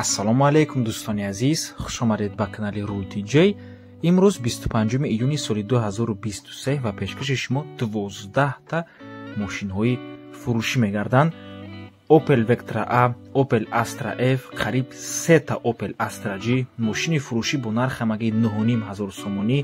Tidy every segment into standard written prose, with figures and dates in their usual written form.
ассалому алайкум дӯстони азиз, хушомадед ба канали Rule TJ. имрӯз 25 июни соли 2023 ва пешкаши шумо 12 та мошинҳои фурӯшӣ мегарданд. Opel Vectra A, Opel Astra F, қариб 3 та Opel Astra G, мошини фурӯшӣ бо нарх ҳамагӣ 9500 сомонӣ,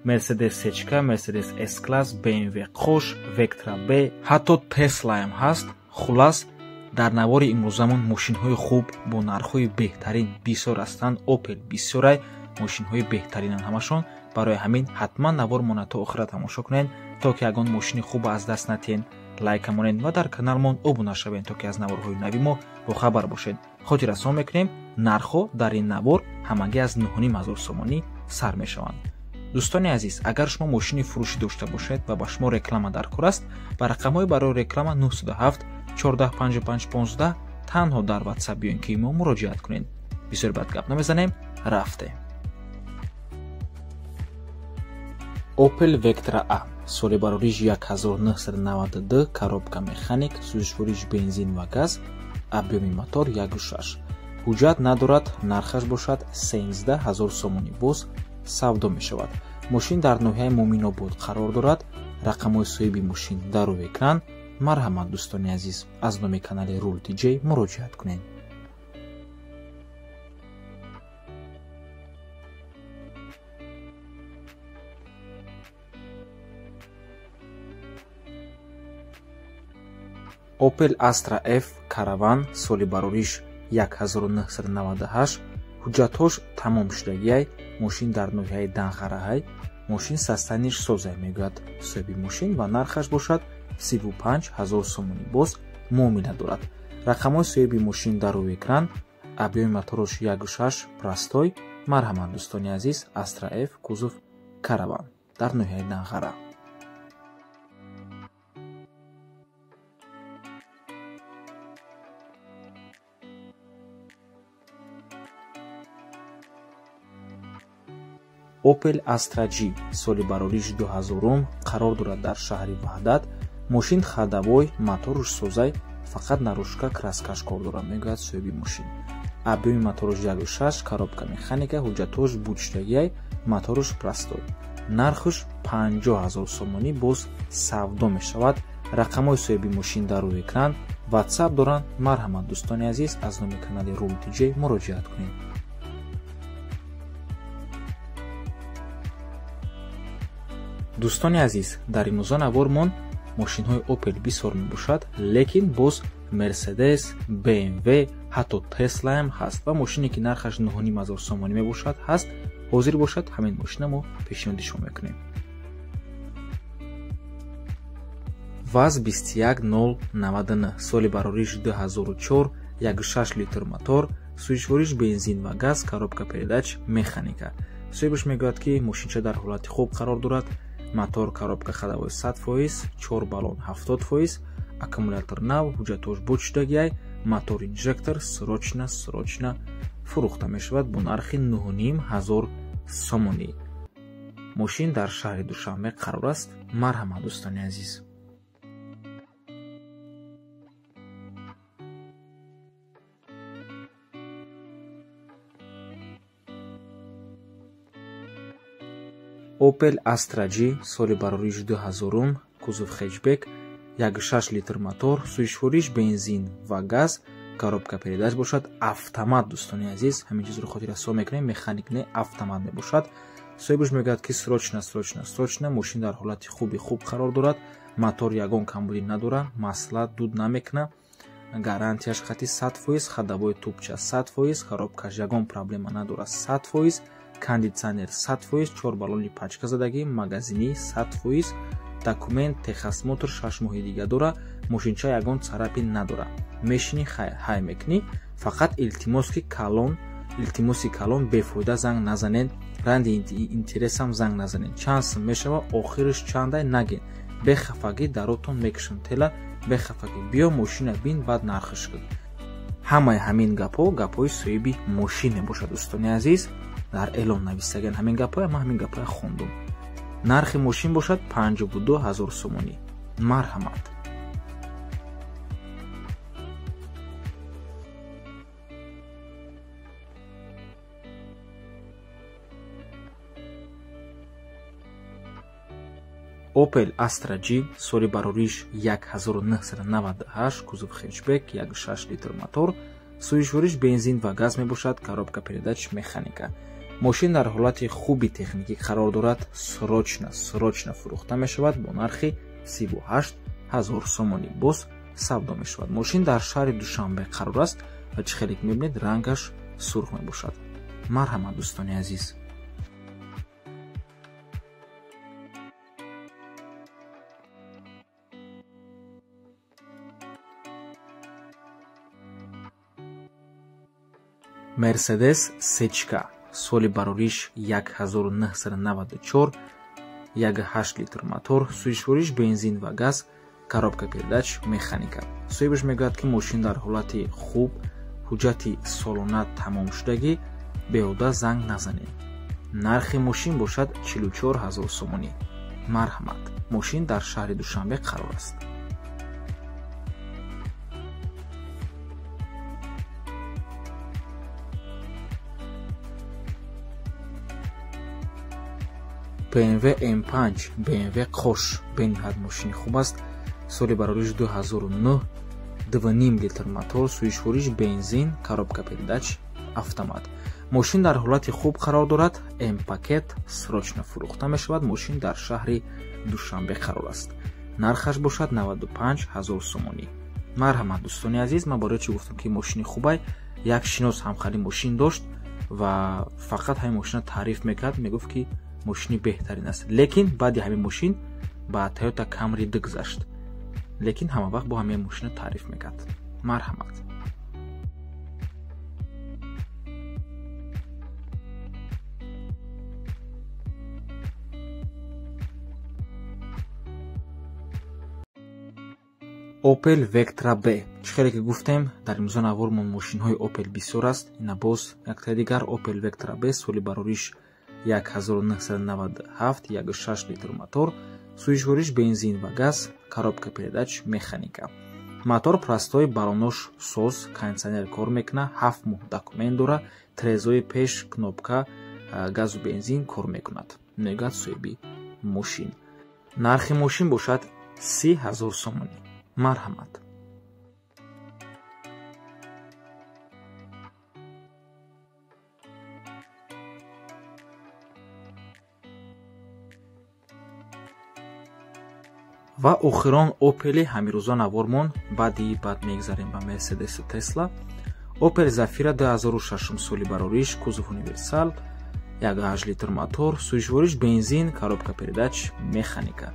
Mercedes C-ка, Mercedes S-Class, BMW Qosh, Vectra B, ҳатто Tesla ҳам ҳаст. хулас дар навори имрӯзамон мошинҳои хуб бо нархҳои беҳтарин бисёр ҳастанд. Opel бисёрай мошинҳои беҳтаринанд ҳамашон. барои ҳамин ҳатман навормона то охира тамошо кунед, то ки ягон мошини хуб аз даст натиҳед. лайка монед ва дар каналмон обуна шавед, то ки аз наворҳои нави мо бохабар бошед. хотир расон мекунем, нархҳо дар ин навор ҳамагӣ аз 9500 сомонӣ сар мешаванд. дӯстони азиз, агар шумо мошини фурӯшӣ дошта бошед ва ба шумо реклама дар кор аст, ба рақамҳои барои реклама 907 145515 танҳо дар WhatsApp биёед ки мо муроҷиат кунед. бисёр бад гап намезанем, рафтем. Opel Vectra A, соли барориш 1992, коробка механик, сӯзишвориш бензин ва газ, объеми мотор 1.6. ҳуҷҷат надорад, нархаш бошад 13000 сомонӣ, боз савдо мешавад. мошин дар ноҳияи Муъминобод қарор дорад. рақамҳои соҳиби мошин дар рӯи экран. марҳамат дӯстони азиз, аз номи канали Rule TJ муроҷиат кунед. Opel Astra F Caravan, соли барориш 1998, ҳуҷҷатҳош тамом шудагиай, мошин дар ноҳияи Данғараҳай, мошин састайниш созай мегӯяд. соҳиби мошин ва нархаш бошад 35000 сомонӣ, боз муомила дорад. рақамҳои соҳиби мошин дар рӯи экран. объеми моторош 1.6 простой. марҳамат дӯстони азиз, Astra F кузов Caravan дар ноҳияи Данғара. Opel Astra G, соли барориш 2000, қарор дорад дар шаҳри Ваҳдат. мошин хадавой, моторуш созай, фақат нарӯшка краскаш кор дорад, мегӯяд соҳиби мошин. объеми моторуш 1.6, коробка механика, ҳуҷҷатҳош буҷдагиай, моторуш простой. нархуш 50000 сомонӣ, боз савдо мешавад. рақамҳои соҳиби мошин дар рӯи экран. WhatsApp доранд. марҳамат дӯстони азиз, аз номи канали Rule TJ муроҷиат кунед. дӯстони азиз, дар имрӯза навормон мошинҳои Opel бисёр мебошад, лекин боз Mercedes, BMW, ҳатто Tesla ҳам ҳаст ва мошине ки нархаш 9500 сомонӣ мебошад ҳаст. ҳозир бошад, ҳамин мошина мо пешниҳоди шумо мекунем. ВАЗ 21099, соли барориш 2004, 1.6 литр мотор, сӯзишвориш бензин ва газ, коробка передач механика. соҳибаш мегӯяд ки мошинча дар ҳолати хуб қарор дорад. мотор, коробка ходовой 100%, 4 баллон 70%, аккумулятор нав, ҳуҷҷатҳош буд шудагиай, мотор инжектор срочна фурӯхта мешавад бо нархи 9500 сомонӣ. мошин дар шаҳри Душанбе қарор аст. марҳамат дӯстони азиз. Opel Astra G, соли барориш 2000, кузов хэтчбек, 1.6 литр мотор, сӯзишвориш бензин ва газ, коробка передач бошад. автомат дӯстони азиз, ҳамин чизро хотир расон мекунем, механик не, автомат мебошад. соҳибаш мегӯяд ки срочна мошин дар ҳолати хуб қарор дорад. мотор ягон камбудӣ надорад, масъала дуд намекуна. гарантияш қатъи 100%, ходовой тӯбча 100%, коробкаш ягон проблема надорад 100%, кондитсионер 100%, 4 баллони пачка задагӣ, магазинӣ 100%, документ техосмотр 6 моҳи дига дора. мошинча ягон царапи надора. мешини ҳай мекунӣ. фақат илтимоси калон бефоида занг назанед. ранди интересам занг назанед. чанд сум мешава, охириш чандай нагед. бехафагӣ даротон мекушам тела. бехафагӣ биё мошина бин, баъд нархиш кун. ҳамаи ҳамин гапҳои соҳиби мошин мебошад дӯстони азиз. дар эълон навистаган ҳамин гапҳоя, ман ҳамин гапҳоя хондум. нархи мошин бошад 52000 сомонӣ. марҳамат. Opel Astra G соли барориш 1998 кузов хэтчбек 1.6 литр мотор, сӯишвориш бензин ва газ мебошад, коробка передач механика. мошин дар ҳолати хуби техникӣ қарор дорад, срочна фурӯхта мешавад бо нархи 38 000 сомонӣ. боз савдо мешавад. мошин дар шаҳри Душанбе қарор аст ва чӣ хеле ки мебинед рангаш сурх мебошад. марҳамат дӯстони азиз. Мерседес Сечка соли барориш 1994 1.8 литр мотор, сӯишвориш бензин ва газ, коробка передач механика. соҳибаш мегӯяд ки мошин дар ҳолати хуб, ҳуҷҷати солона тамомшудагӣ, беҳуда занг назанед. нархи мошин бошад 44 000 сомонӣ. марҳамат. мошин дар шаҳри Душанбе қарор аст. BMW M5 BMW Qosh бениҳад мошини хуб аст. соли барориш 2009 2.5 литр мотор, сӯишвориш бензин, коробка передач автомат. мошин дар ҳолати хуб қарор дорад. М-пакет срочна фурӯхта мешавад. мошин дар шаҳри Душанбе қарор аст. нархаш бошад 95 000 сомонӣ. марҳамат дӯстони азиз, ман барои чӣ гуфтам ки мошини хубай. як шинос ҳамхали мошин дошт ва фақат ҳамин мошина таъриф мекард, мегуфт ки мошини беҳтарин аст. лекин баъди ҳамин мошин ба Toyota Camry гузашт. лекин ҳама вақт бо ҳамин мошина таъриф мекард. марҳамат. Opel Vectra B. чӣ хеле ки гуфтем, дар имрӯза навормон мошинҳои Opel бисёр аст. ина боз яктаи дигар Opel Vectra B соли барориш 1997 1.6 литр мотор, сӯишвориш бензин ва газ, коробка передач механика. мотор простой балонош соз, кондитсионер кор мекуна, 7 моҳ документ дора, трезои пеш, кнопка газу бензин кор мекунад. мегӯяд соҳиби мошин. нархи мошин бошад 30 000 сомонӣ. марҳамат. ва охирон Opel ҳамирӯза навормон, баъд мегзарем ба Mercedes Tesla. Opel Zafira 2006 соли барориш, кузов универсал, 1.8 литр мотор, сӯишвориш бензин, коробка передач механика.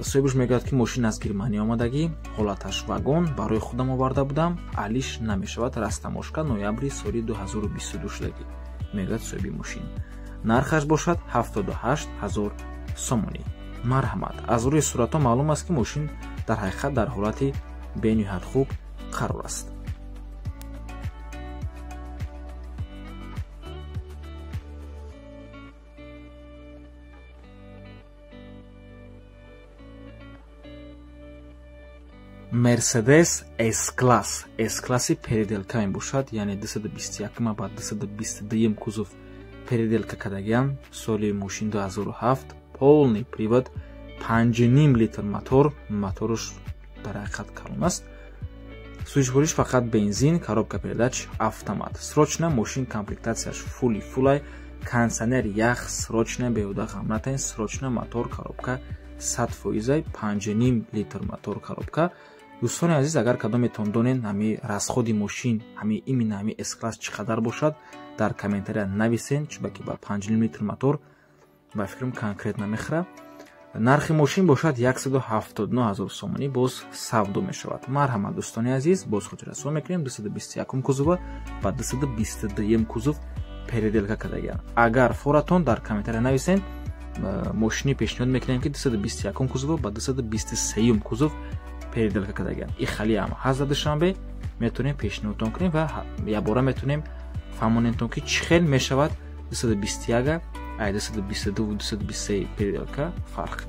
соҳибаш мегӯяд ки мошин аз Германия омадагӣ, ҳолаташ вагон, барои худам оварда будам, алиш намешавад, растамошка ноябри соли 2022 шудагӣ. мегӯяд соҳиби мошин. нархаш бошад 78 000 сомонӣ. марҳамат. аз рӯи суратҳо маълум аст ки мошин дар ҳақиқат дар ҳолати бениҳоят хуб қарор аст. Mercedes S-Class. S-Class-и переделка мебошад, яъне 221 ба 222 кузов переделка кардагиам. соли мошин 2007, полный привод, 5.5 литр мотор, моторуш дар ҳақиқат калон аст. сӯишвориш фақат бензин, коробка передач автомат. срочна мошин комплектацияш фулай, кондитсионер ях срочна, беҳуда ғам натаен, срочна мотор, коробка 100%, 5.5 литр мотор, коробка. дӯстони азиз, агар кадометон донед ҳами расходи мошин, ҳами именно ҳами S-Class чӣ қадар бошад, дар комментария нависен, чӯбаки ба 5.5 литр мотор ба фикрам конкрет намехӯра. нархи мошин бошад 179 000 сомонӣ, боз савдо мешавад. марҳамат дӯстони азиз, боз хотира расо мекунем 221 кузова ба 222 кузов переделка кардагиам. агар форатон дар комментария нависен, мошини пешниҳод мекунем ки 221 кузова ба 223 кузов переделка кардагиам. и хали ҳам ҳаст дар Душанбе, метавонем пешниҳодтон кунем ва ябора метавонем фаҳмонемтон ки чӣ хел мешавад 221 222 223 переделка фарқ.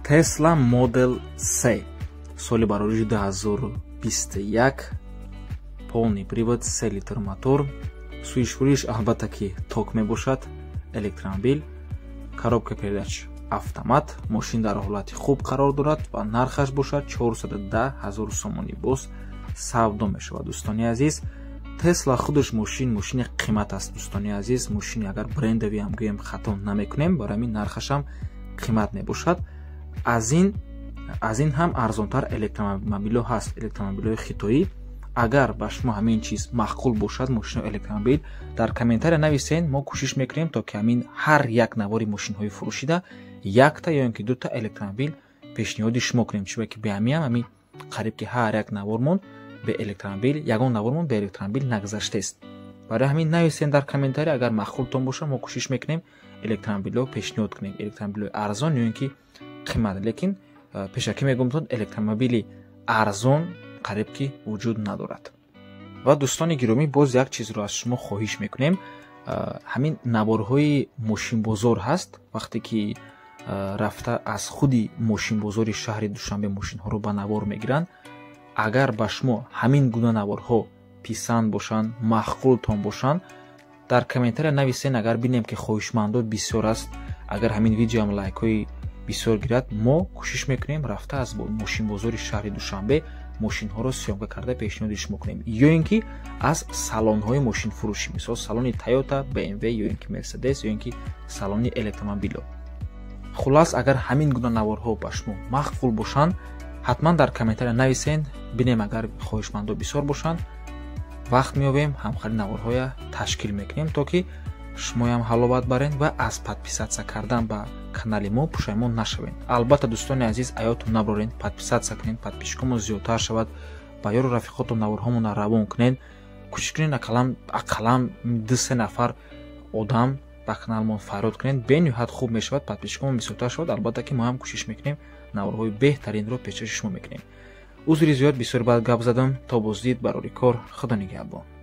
Tesla Model C соли барорiji 2021, полный привод, 3 литр мотор, суишвуриш албатта ки ток мебошад, электромобил, коробка передач автомат, мошин дар ҳолати хуб қарор дорад ва нархаш бошад 410,000 сомонӣ. боз савдо мешавад. дӯстони азиз, Tesla худаш мошини қимат аст. дӯстони азиз, мошини агар брендови ҳам гӯем хато намекунем, барои ҳамин нархаш ҳам қимат мебошад. аз ин ҳам арзонтар электромобилҳо ҳаст, электромобилҳои хитоӣ. агар ба шумо ҳамин чиз маъқул бошад, мошини электромобил, дар комментария нависен. мо кӯшиш мекунем то ки ҳамин ҳар як навори мошинҳои фурӯшида якта ё ин ки дута электромобил пешниҳоди шумо кунем, чунки ки беҳамиам ҳамин қариб ки ҳар як навормон бе электромобил, ягон навормон бе электромобил нагзаштааст. барои ҳамин нависен дар комментария, агар маъқултон боша, мо кӯшиш мекунем электромобилҳо пешниҳод кунем, электромобилҳои арзон ё ин ки қимат. лекин пешакӣ мегӯмтон электромобили арзон қариб ки вуҷуд надорад. ва дӯстони гиромӣ, боз як чизро аз шумо хоҳиш мекунем. ҳамин наворҳои мошинбозор ҳаст. вақте ки рафта аз худи мошинбозори шаҳри Душанбе мошинҳоро ба навор мегиранд, агар ба шумо ҳамин гуна наворҳо писанд бошанд, маъқултон бошанд, дар комментария нависен. агар бинем ки хоҳишмандот бисёр аст, агар ҳамин видеоам лайкҳои бисёр гирад, мо кӯшиш мекунем рафта аз мошинбозори шаҳри Душанбе мошинҳоро сёмка карда пешниҳоди шумо кунем, ё ин ки аз салонҳои мошинфурӯшӣ, мисол салони Toyota, BMW ё ин ки Mercedes ё ин ки салони электромобилҳо. хулас, агар ҳамин гуна наворҳо ба шумо маъқул бошанд, ҳатман дар комментария нависен. бинем агар хоҳишмандо бисёр бошанд, вақт меёбем ҳамхари наворҳоя ташкил мекунем, то ки шумоям ҳаловат барен ва аз подписатсия кардан ба канали мо пушаймон нашавен. албатта дӯстони азиз, аётон наброрен, подписатсия кунен, подписчикомон зиёдтар шавад, ба ёру рафиқотон наворҳомонро равон кунен. кӯшиш кунен ақаллам 2-3 нафар одам ба каналмон файрод кунен. бениҳоят хуб мешавад, подписчикомон бисёртар шавад. албатта ки мо ҳам кӯшиш мекунем наворҳои беҳтаринро пешкаши шумо мекунем. узри зиёд бисёр баъд гап задам. то боздид барори кор. худо нигаҳбон.